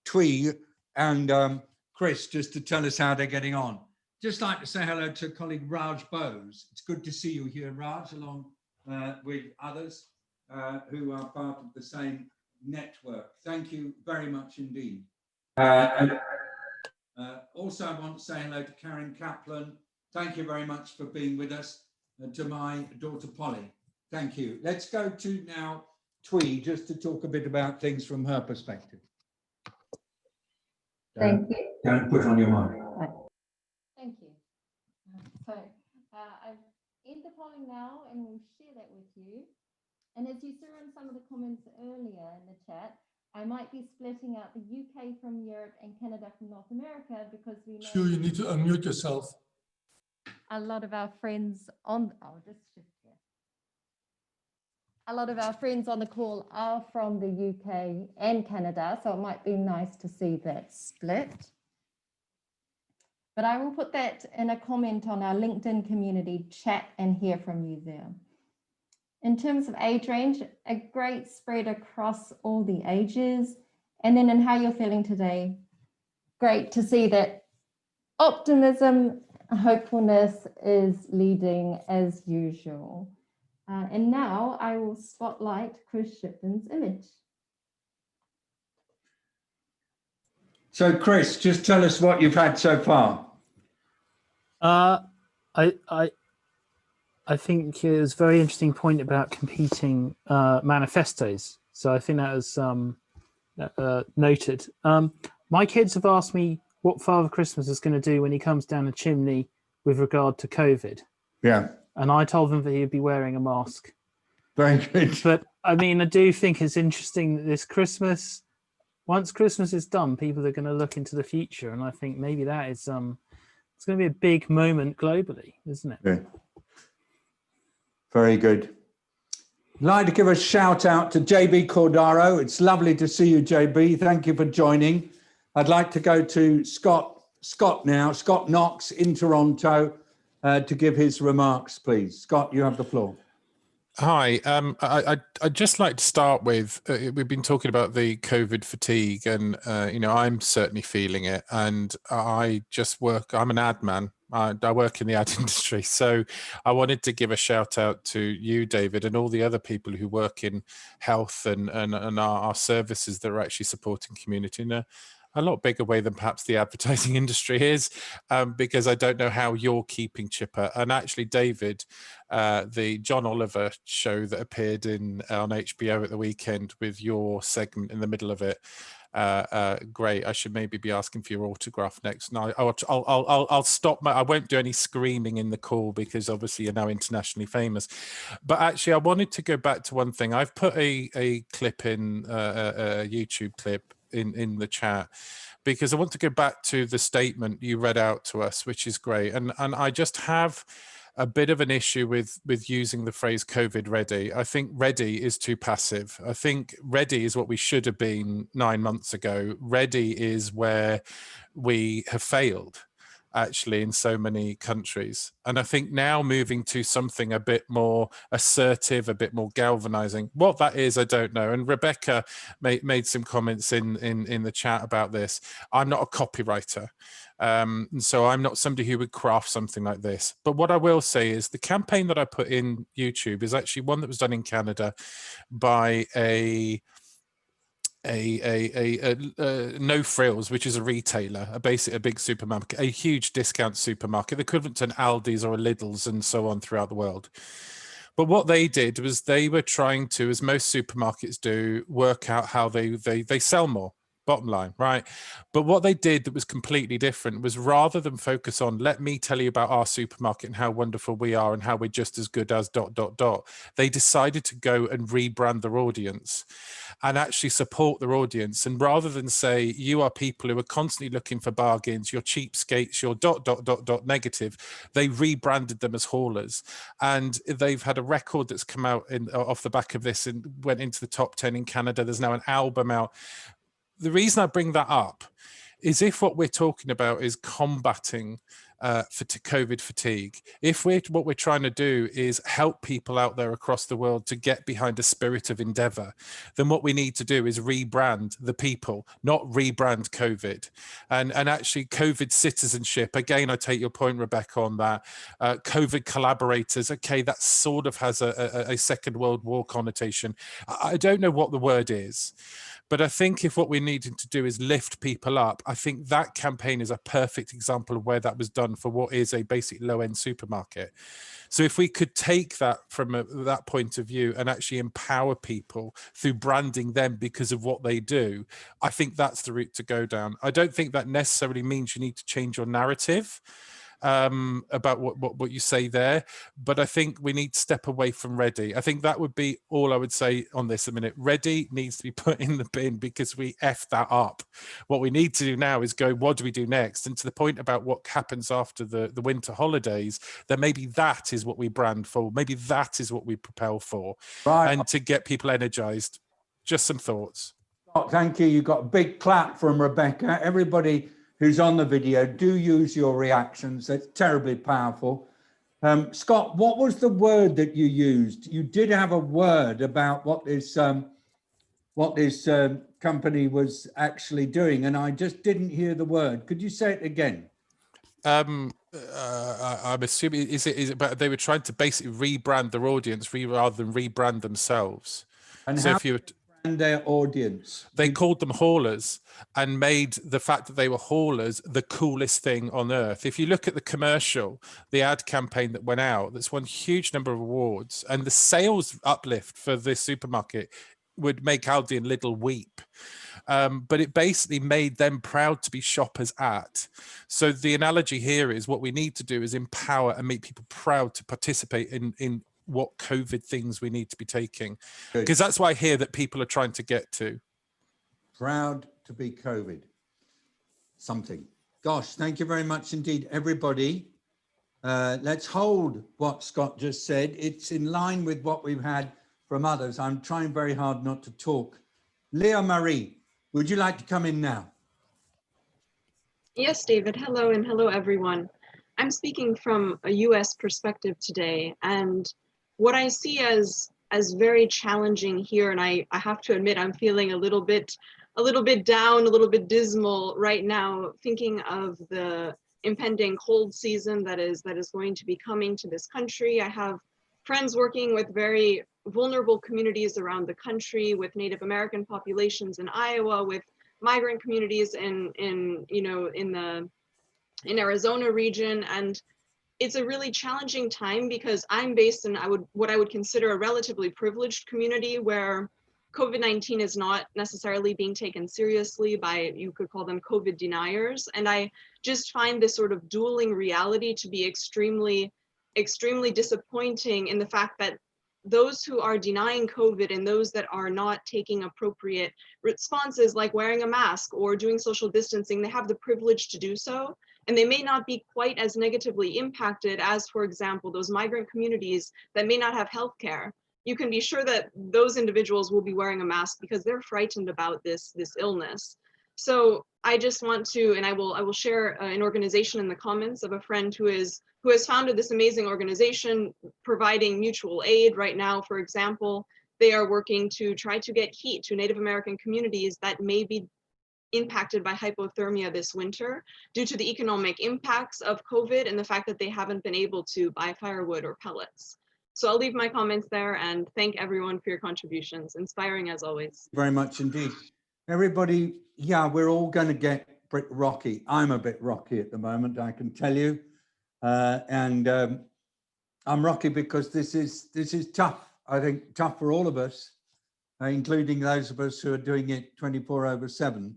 Twee and Chris just to tell us how they're getting on. Just like to say hello to colleague Raj Bose. It's good to see you here, Raj, along with others who are part of the same network. Thank you very much indeed. Also, I want to say hello to Karen Kaplan. Thank you very much for being with us. To my daughter Polly, thank you. Let's go to now Twee, just to talk a bit about things from her perspective. Thank you. Don't put on your mic. Thank you. So I've ended the polling now and we'll share that with you. And as you saw in some of the comments earlier in the chat, I might be splitting out the UK from Europe and Canada from North America because we know Sure, you need to unmute yourself. a lot of our friends on, I'll just shift here. A lot of our friends on the call are from the UK and Canada, so it might be nice to see that split. But I will put that in a comment on our LinkedIn community chat and hear from you there. In terms of age range, a great spread across all the ages. And then in how you're feeling today, great to see that optimism, hopefulness is leading as usual. And now I will spotlight Chris Shipton's image. So Chris, just tell us what you've had so far. I think it was a very interesting point about competing manifestos. So I think that was noted. My kids have asked me what Father Christmas is going to do when he comes down the chimney with regard to COVID. Yeah. And I told them that he'd be wearing a mask. Very good. But I mean, I do think it's interesting that this Christmas, once Christmas is done, people are going to look into the future. And I think maybe that is, it's going to be a big moment globally, isn't it? Yeah. Very good. I'd like to give a shout out to JB Cordaro. It's lovely to see you, JB. Thank you for joining. I'd like to go to Scott now, Scott Knox in Toronto, to give his remarks, please. Scott, you have the floor. Hi, I'd just like to start with, we've been talking about the COVID fatigue and, I'm certainly feeling it. And I just work, I'm an ad man. I work in the ad industry. So I wanted to give a shout out to you, David, and all the other people who work in health and our services that are actually supporting community. a lot bigger way than perhaps the advertising industry is, because I don't know how you're keeping chipper. And actually, David, the John Oliver show that appeared on HBO at the weekend with your segment in the middle of it, great. I should maybe be asking for your autograph next night. I'll stop. I won't do any screaming in the call because obviously you're now internationally famous. But actually, I wanted to go back to one thing. I've put a clip in, a YouTube clip in the chat, because I want to go back to the statement you read out to us, which is great. And I just have a bit of an issue with using the phrase COVID ready. I think ready is too passive. I think ready is what we should have been 9 months ago. Ready is where we have failed, actually, in so many countries. And I think now moving to something a bit more assertive, a bit more galvanizing. What that is, I don't know. And Rebecca made some comments in the chat about this. I'm not a copywriter. And so I'm not somebody who would craft something like this. But what I will say is the campaign that I put in YouTube is actually one that was done in Canada by a No Frills, which is a retailer, a big supermarket, a huge discount supermarket, the equivalent to an Aldi's or a Lidl's and so on throughout the world. But what they did was they were trying to, as most supermarkets do, work out how they sell more. Bottom line, right? But what they did that was completely different was, rather than focus on, let me tell you about our supermarket and how wonderful we are and how we're just as good as ... they decided to go and rebrand their audience and actually support their audience. And rather than say, you are people who are constantly looking for bargains, you're cheapskates, you're ... negative, they rebranded them as haulers. And they've had a record that's come out off the back of this and went into the top 10 in Canada. There's now an album out. The reason I bring that up is, if what we're talking about is combating COVID fatigue, if what we're trying to do is help people out there across the world to get behind a spirit of endeavor, then what we need to do is rebrand the people, not rebrand COVID. And actually COVID citizenship, again, I take your point, Rebecca, on that. COVID collaborators, okay, that sort of has a Second World War connotation. I don't know what the word is. But I think if what we're needing to do is lift people up, I think that campaign is a perfect example of where that was done for what is a basic low-end supermarket. So if we could take that from that point of view and actually empower people through branding them because of what they do, I think that's the route to go down. I don't think that necessarily means you need to change your narrative about what you say there, but I think we need to step away from ready. I think that would be all I would say on this a minute. Ready needs to be put in the bin because we effed that up. What we need to do now is go, what do we do next? And to the point about what happens after the winter holidays, then maybe that is what we brand for. Maybe that is what we propel for, right? And to get people energized. Just some thoughts. Oh, thank you. You got a big clap from Rebecca. Everybody who's on the video, do use your reactions. It's terribly powerful. Scott, what was the word that you used? You did have a word about what this company was actually doing, and I just didn't hear the word. Could you say it again? I'm assuming is it about they were trying to basically rebrand their audience rather than rebrand themselves. And so how if you and their audience, they called them haulers and made the fact that they were haulers the coolest thing on earth. If you look at the commercial, the ad campaign that went out, that's won a huge number of awards, and the sales uplift for this supermarket would make Aldi and Lidl weep. But it basically made them proud to be shoppers at. So the analogy here is what we need to do is empower and make people proud to participate in what COVID things we need to be taking. Because that's why I hear that people are trying to get to. Proud to be COVID. Something. Gosh, thank you very much indeed, everybody. Let's hold what Scott just said. It's in line with what we've had from others. I'm trying very hard not to talk. Leah Marie, would you like to come in now? Yes, David. Hello, and hello, everyone. I'm speaking from a US perspective today, and what I see as very challenging here, and I have to admit I'm feeling a little bit down, a little bit dismal right now, thinking of the impending cold season that is going to be coming to this country. I have friends working with very vulnerable communities around the country, with Native American populations in Iowa, with migrant communities in Arizona region. And it's a really challenging time because I'm based in what I would consider a relatively privileged community where COVID-19 is not necessarily being taken seriously by, you could call them COVID deniers. And I just find this sort of dueling reality to be extremely, extremely disappointing in the fact that those who are denying COVID and those that are not taking appropriate responses like wearing a mask or doing social distancing, they have the privilege to do so. And they may not be quite as negatively impacted as, for example, those migrant communities that may not have healthcare. You can be sure that those individuals will be wearing a mask because they're frightened about this illness. So I just want to, and I will share an organization in the comments of a friend who has founded this amazing organization providing mutual aid right now. For example, they are working to try to get heat to Native American communities that may be impacted by hypothermia this winter due to the economic impacts of COVID and the fact that they haven't been able to buy firewood or pellets. So I'll leave my comments there and thank everyone for your contributions. Inspiring as always. Very much indeed. Everybody, yeah, we're all going to get a bit rocky. I'm a bit rocky at the moment, I can tell you. I'm rocky because this is tough. I think tough for all of us, including those of us who are doing it 24/7.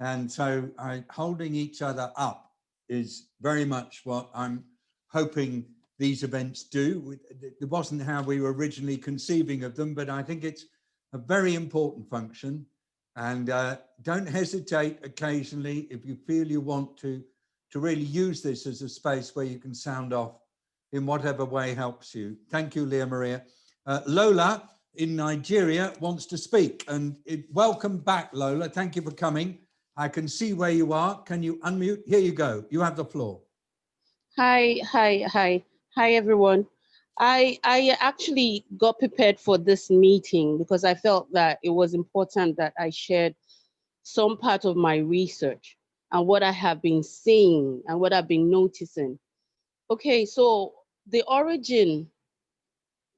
And so holding each other up is very much what I'm hoping these events do. It wasn't how we were originally conceiving of them, but I think it's a very important function. And don't hesitate occasionally if you feel you want to really use this as a space where you can sound off in whatever way helps you. Thank you, Leah Maria. Lola in Nigeria wants to speak, and welcome back, Lola. Thank you for coming. I can see where you are. Can you unmute? Here you go. You have the floor. Hi, everyone. I actually got prepared for this meeting because I felt that it was important that I shared some part of my research and what I have been seeing and what I've been noticing. Okay, so the origin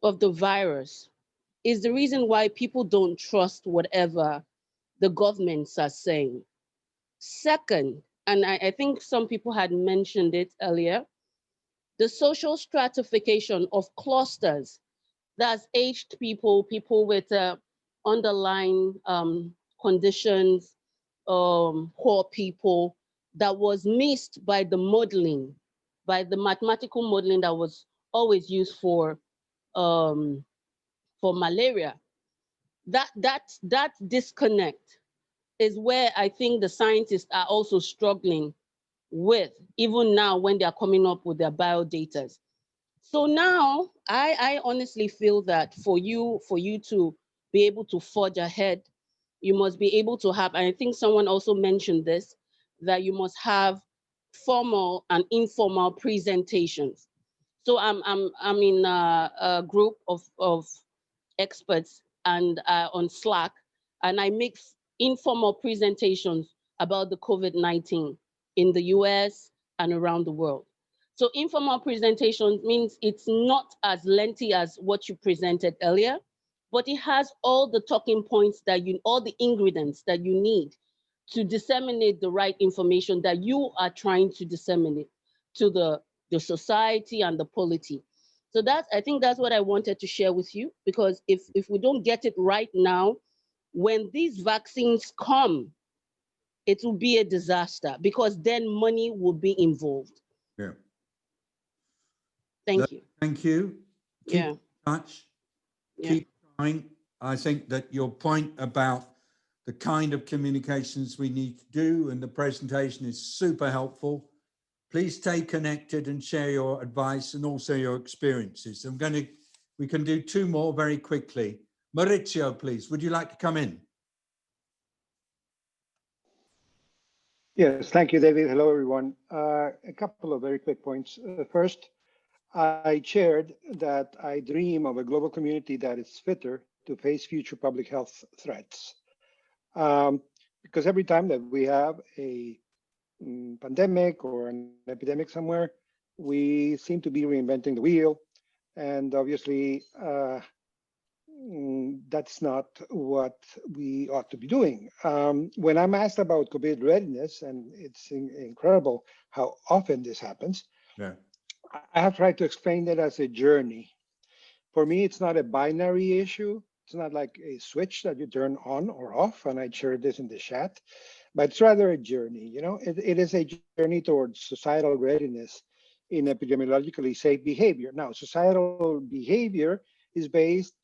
of the virus is the reason why people don't trust whatever the governments are saying. Second, and I think some people had mentioned it earlier, the social stratification of clusters, that's aged people, people with underlying conditions, poor people, that was missed by the modeling, by the mathematical modeling that was always used for malaria. That disconnect is where I think the scientists are also struggling with, even now when they are coming up with their biodata. So now I honestly feel that for you to be able to forge ahead, you must be able to have, and I think someone also mentioned this, that you must have formal and informal presentations. So I'm in a group of experts and on Slack, and I make informal presentations about the COVID-19 in the US and around the world. So informal presentation means it's not as lengthy as what you presented earlier, but it has all the talking points that all the ingredients that you need to disseminate the right information that you are trying to disseminate to the society and the polity. So I think that's what I wanted to share with you, because if we don't get it right now, when these vaccines come, it will be a disaster because then money will be involved. Yeah. Thank you. Thank you. Keep in touch. Keep trying. I think that your point about the kind of communications we need to do and the presentation is super helpful. Please stay connected and share your advice and also your experiences. We can do two more very quickly. Maurizio, please, would you like to come in? Yes, thank you, David. Hello, everyone. A couple of very quick points. First, I shared that I dream of a global community that is fitter to face future public health threats. Because every time that we have a pandemic or an epidemic somewhere, we seem to be reinventing the wheel. And obviously, that's not what we ought to be doing. When I'm asked about COVID readiness, and it's incredible how often this happens, yeah. I have tried to explain that as a journey. For me, it's not a binary issue. It's not like a switch that you turn on or off, and I shared this in the chat, but it's rather a journey. You know, it is a journey towards societal readiness in epidemiologically safe behavior. Now, societal behavior is based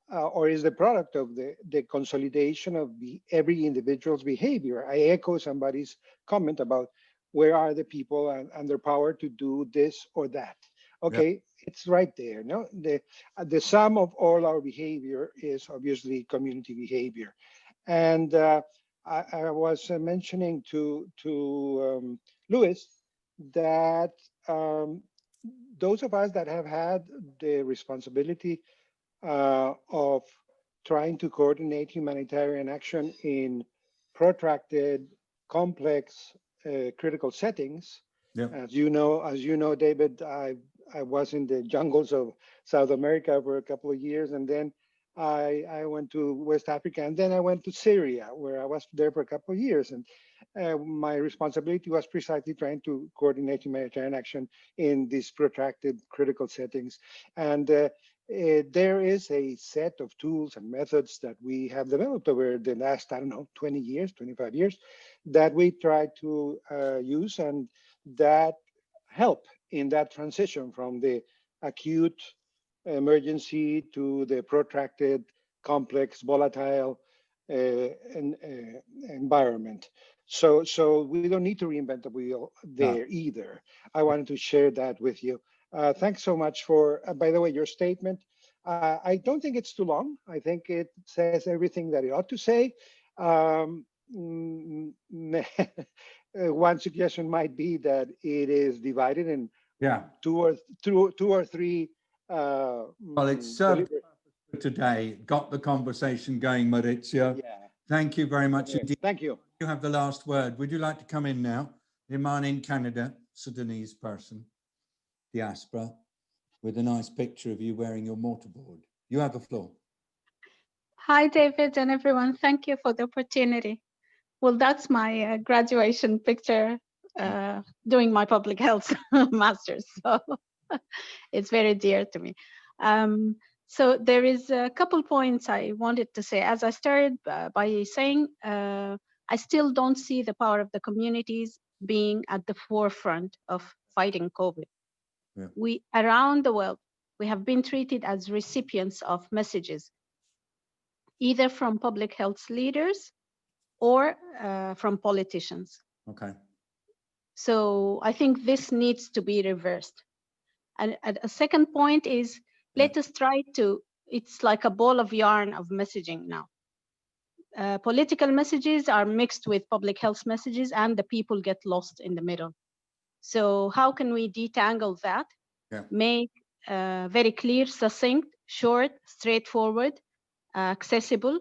or is the product of the consolidation of every individual's behavior. I echo somebody's comment about where are the people and their power to do this or that. Okay, yeah. It's right there. No, the sum of all our behavior is obviously community behavior, and I was mentioning to Louis that those of us that have had the responsibility of trying to coordinate humanitarian action in protracted, complex, critical settings. Yep. As you know, David, I was in the jungles of South America for a couple of years, and then I went to West Africa, and then I went to Syria, where I was there for a couple of years. And my responsibility was precisely trying to coordinate humanitarian action in these protracted critical settings. And there is a set of tools and methods that we have developed over the last, I don't know, 20 years, 25 years, that we try to use and that help in that transition from the acute emergency to the protracted, complex, volatile environment. So we don't need to reinvent the wheel there either. I wanted to share that with you. Thanks so much for, by the way, your statement. I don't think it's too long. I think it says everything that it ought to say. One suggestion might be that it is divided in two or three. Well, it's served today. Got the conversation going, Maurizio. Yeah. Thank you very much indeed. Thank you. You have the last word. Would you like to come in now? Iman in Canada, Sudanese person, diaspora, with a nice picture of you wearing your mortarboard. You have the floor. Hi, David and everyone. Thank you for the opportunity. Well, that's my graduation picture doing my public health master's. So it's very dear to me. So there is a couple points I wanted to say. As I started by saying, I still don't see the power of the communities being at the forefront of fighting COVID. Yeah. We, around the world, we have been treated as recipients of messages, either from public health leaders or from politicians. Okay. So I think this needs to be reversed. And a second point is, let us try to, it's like a ball of yarn of messaging now. Political messages are mixed with public health messages and the people get lost in the middle. So how can we detangle that? Yeah. Make very clear, succinct, short, straightforward, accessible,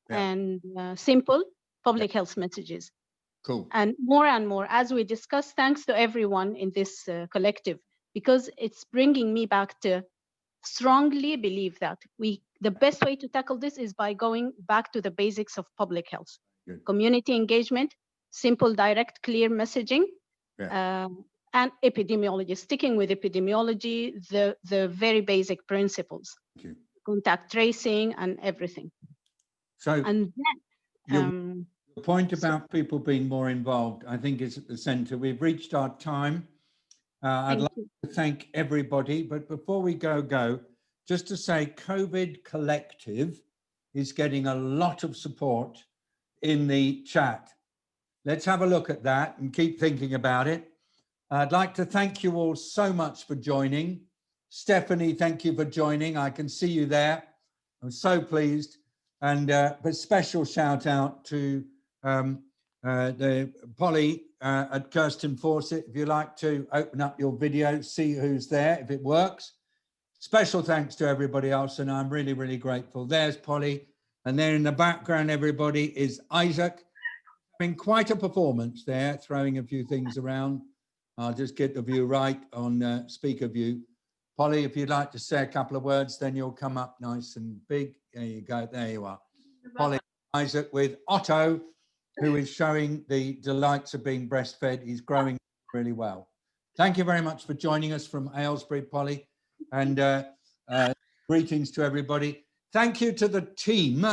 and simple public health messages. Cool. And more, as we discussed, thanks to everyone in this collective, because it's bringing me back to strongly believe that the best way to tackle this is by going back to the basics of public health. Good. Community engagement, simple, direct, clear messaging, and epidemiology, sticking with epidemiology, the very basic principles, contact tracing and everything. So and then, the point about people being more involved, I think, is at the center. We've reached our time. I'd like to thank everybody, but before we go, just to say COVID Collective is getting a lot of support in the chat. Let's have a look at that and keep thinking about it. I'd like to thank you all so much for joining. Stephanie, thank you for joining. I can see you there. I'm so pleased. And a special shout out to the Polly at Kirsten Fawcett. If you like to open up your video, see who's there, if it works. Special thanks to everybody else, and I'm really, really grateful. There's Polly, and there in the background, everybody, is Isaac. Having quite a performance there, throwing a few things around. I'll just get the view right on speaker view. Polly, if you'd like to say a couple of words, then you'll come up nice and big. There you go. There you are. Polly Isaac with Otto, who is showing the delights of being breastfed. He's growing really well. Thank you very much for joining us from Aylesbury, Polly, and greetings to everybody. Thank you to the team.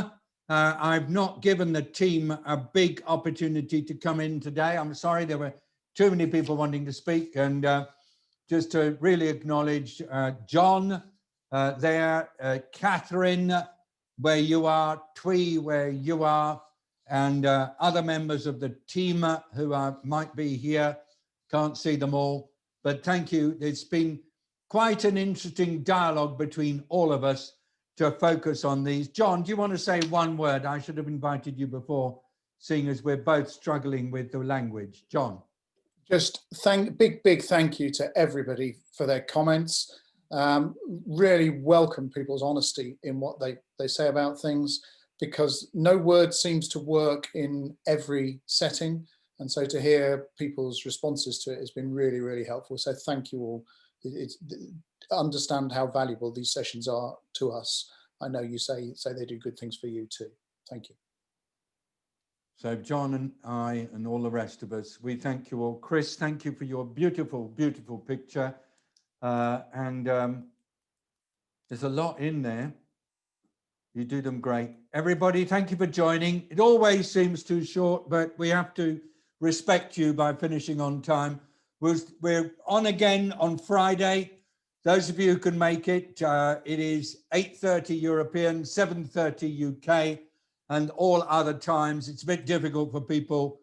I've not given the team a big opportunity to come in today. I'm sorry, there were too many people wanting to speak, and just to really acknowledge John there, Catherine, where you are, Twee, where you are, and other members of the team who might be here. Can't see them all, but thank you. It's been quite an interesting dialogue between all of us to focus on these. John, do you want to say one word? I should have invited you before, seeing as we're both struggling with the language. John. Just big thank you to everybody for their comments. Really welcome people's honesty in what they say about things, because no word seems to work in every setting. And so to hear people's responses to it has been really, really helpful. So thank you all. Understand how valuable these sessions are to us. I know you say they do good things for you too. Thank you. So John and I and all the rest of us, we thank you all. Chris, thank you for your beautiful, beautiful picture. There's a lot in there. You do them great. Everybody, thank you for joining. It always seems too short, but we have to respect you by finishing on time. We're on again on Friday. Those of you who can make it, it is 8:30 European, 7:30 UK, and all other times. It's a bit difficult for people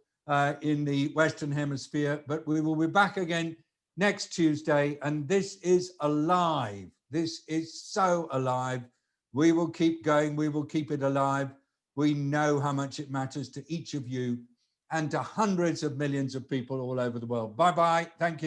in the Western Hemisphere, but we will be back again next Tuesday, and this is alive. This is so alive. We will keep going. We will keep it alive. We know how much it matters to each of you and to hundreds of millions of people all over the world. Bye-bye. Thank you.